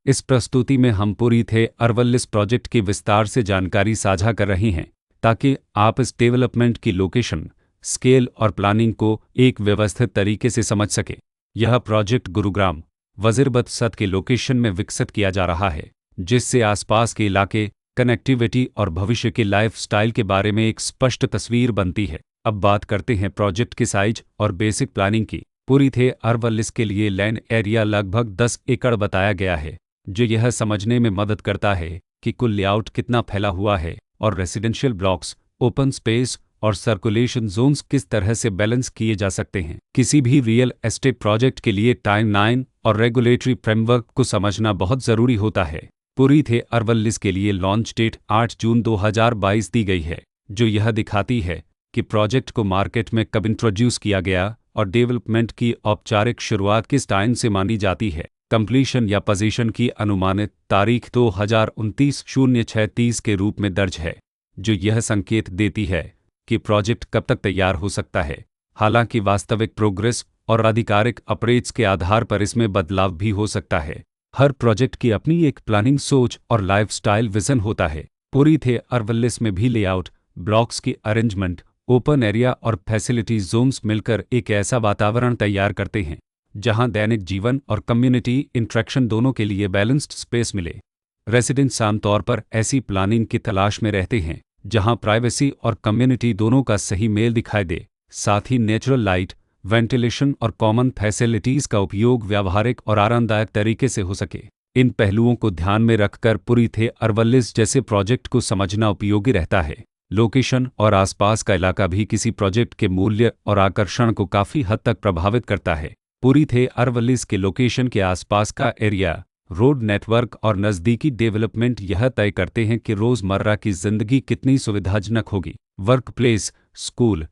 इस प्रस्तुति में हम पूरी थे अरवल्लिस प्रोजेक्ट की विस्तार से जानकारी साझा कर रहे हैं ताकि आप इस डेवलपमेंट की लोकेशन, स्केल और प्लानिंग को एक व्यवस्थित तरीके से समझ सकें। यह प्रोजेक्ट गुरुग्राम वजीरबद सत के लोकेशन में विकसित किया जा रहा है, जिससे आसपास के इलाके, कनेक्टिविटी और भविष्य के लाइफस्टाइल के बारे में एक स्पष्ट तस्वीर बनती है। अब बात करते हैं प्रोजेक्ट की साइज और बेसिक प्लानिंग की। पूरी थे अरवल्लिस के लिए लैंड एरिया लगभग 10 एकड़ बताया गया है, जो यह समझने में मदद करता है कि कुल लेआउट कितना फैला हुआ है और रेसिडेंशियल ब्लॉक्स, ओपन स्पेस और सर्कुलेशन जोन्स किस तरह से बैलेंस किए जा सकते हैं। किसी भी रियल एस्टेट प्रोजेक्ट के लिए टाइमलाइन और रेगुलेटरी फ्रेमवर्क को समझना बहुत ज़रूरी होता है। पूरी थे अरवल्लिस के लिए लॉन्च डेट 8 जून 2022 दी गई है, जो यह दिखाती है कि प्रोजेक्ट को मार्केट में कब इंट्रोड्यूस किया गया और डेवलपमेंट की औपचारिक शुरुआत किस टाइम से मानी जाती है। कंप्लीशन या पोजीशन की अनुमानित तारीख 2029/06/30 के रूप में दर्ज है, जो यह संकेत देती है कि प्रोजेक्ट कब तक तैयार हो सकता है। हालांकि वास्तविक प्रोग्रेस और आधिकारिक अपडेट्स के आधार पर इसमें बदलाव भी हो सकता है। हर प्रोजेक्ट की अपनी एक प्लानिंग सोच और लाइफस्टाइल विजन होता है। पूरी थे अरवल्लिस में भी लेआउट, ब्लॉक्स की अरेंजमेंट, ओपन एरिया और फैसिलिटी जोन्स मिलकर एक ऐसा वातावरण तैयार करते हैं जहां दैनिक जीवन और कम्युनिटी इंटरेक्शन दोनों के लिए बैलेंस्ड स्पेस मिले। रेसिडेंट्स आमतौर पर ऐसी प्लानिंग की तलाश में रहते हैं जहां प्राइवेसी और कम्युनिटी दोनों का सही मेल दिखाई दे, साथ ही नेचुरल लाइट, वेंटिलेशन और कॉमन फैसिलिटीज़ का उपयोग व्यावहारिक और आरामदायक तरीके से हो सके। इन पहलुओं को ध्यान में रखकर पूरी थे अरवल्लिस जैसे प्रोजेक्ट को समझना उपयोगी रहता है। लोकेशन और आसपास का इलाका भी किसी प्रोजेक्ट के मूल्य और आकर्षण को काफ़ी हद तक प्रभावित करता है। पूरी थे अरवल्लिस के लोकेशन के आसपास का एरिया, रोड नेटवर्क और नज़दीकी डेवलपमेंट यह तय करते हैं कि रोज़मर्रा की ज़िंदगी कितनी सुविधाजनक होगी। Work place, school,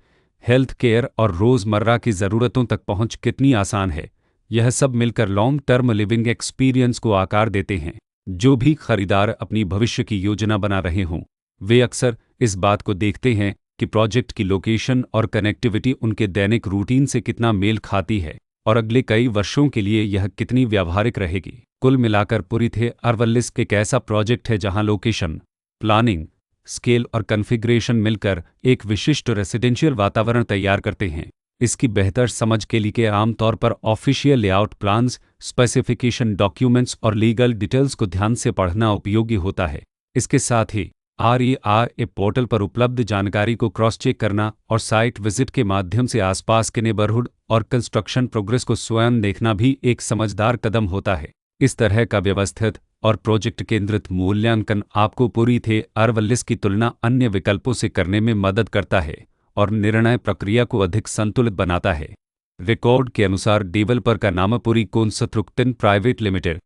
health care और रोज़मर्रा की ज़रूरतों तक पहुंच कितनी आसान है। यह सब मिलकर लॉन्ग टर्म लिविंग एक्सपीरियंस को आकार देते हैं। जो भी खरीदार अपनी भविष्य की योजना बना रहे हों, वे अक्सर इस बात को देखते हैं कि प्रोजेक्ट की लोकेशन और कनेक्टिविटी उनके दैनिक रूटीन से कितना मेल खाती है और अगले कई वर्षों के लिए यह कितनी व्यावहारिक रहेगी। कुल मिलाकर पूरी थे अरवल्लिस एक ऐसा प्रोजेक्ट है जहां लोकेशन, प्लानिंग, स्केल और कॉन्फ़िगरेशन मिलकर एक विशिष्ट रेसिडेंशियल वातावरण तैयार करते हैं। इसकी बेहतर समझ के लिए आमतौर पर official layout plans, specification documents और लीगल डिटेल्स को ध्यान से पढ़ना उपयोगी होता है। इसके साथ ही RERA पोर्टल पर उपलब्ध जानकारी को क्रॉस चेक करना और साइट विजिट के माध्यम से आसपास के नेबरहुड और कंस्ट्रक्शन प्रोग्रेस को स्वयं देखना भी एक समझदार कदम होता है। इस तरह का व्यवस्थित और प्रोजेक्ट केंद्रित मूल्यांकन आपको पूरी थे अरवल्लिस की तुलना अन्य विकल्पों से करने में मदद करता है और निर्णय प्रक्रिया को अधिक संतुलित बनाता है। रिकॉर्ड के अनुसार डेवलपर का नाम पूरी कंस्ट्रक्शन प्राइवेट लिमिटेड